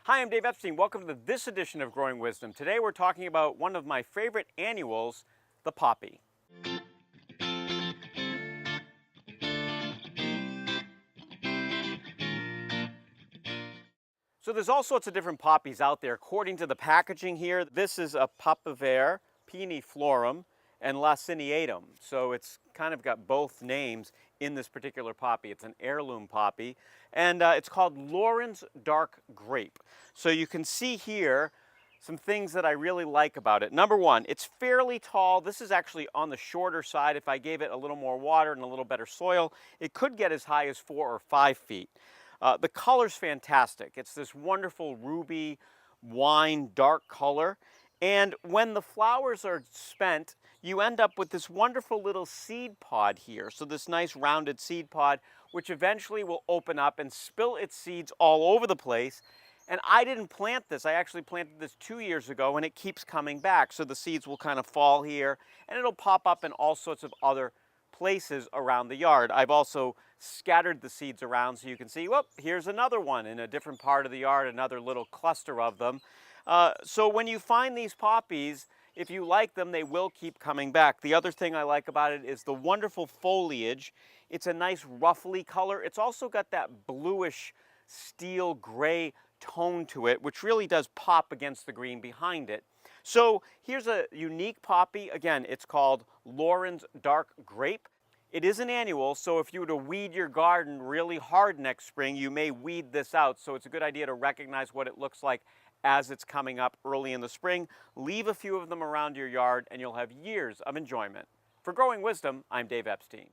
Hi, I'm Dave Epstein. Welcome to this edition of Growing Wisdom. Today we're talking about one of my favorite annuals, the poppy. So there's all sorts of different poppies out there. According to the packaging here, this is a Papaver, Peniflorum, and Laciniatum. So it's kind of got both names in this particular poppy. It's an heirloom poppy, and it's called Lauren's Dark Grape. So you can see here some things that I really like about it. Number one, it's fairly tall. This is actually on the shorter side. If I gave it a little more water and a little better soil, it could get as high as 4 or 5 feet. The color's fantastic. It's this wonderful ruby wine dark color. And when the flowers are spent, you end up with this wonderful little seed pod here. So this nice rounded seed pod, which eventually will open up and spill its seeds all over the place. And I didn't plant this. I actually planted this 2 years ago, and it keeps coming back. So the seeds will kind of fall here, and it'll pop up in all sorts of other places around the yard. I've also scattered the seeds around so you can see, whoop, here's another one in a different part of the yard, another little cluster of them. So when you find these poppies, if you like them, they will keep coming back. The other thing I like about it is the wonderful foliage. It's a nice ruffly color. It's also got that bluish steel gray tone to it, which really does pop against the green behind it. So here's a unique poppy. Again, it's called Lauren's Dark Grape. It is an annual, so if you were to weed your garden really hard next spring, you may weed this out. So it's a good idea to recognize what it looks like as it's coming up early in the spring. Leave a few of them around your yard and you'll have years of enjoyment. For Growing Wisdom, I'm Dave Epstein.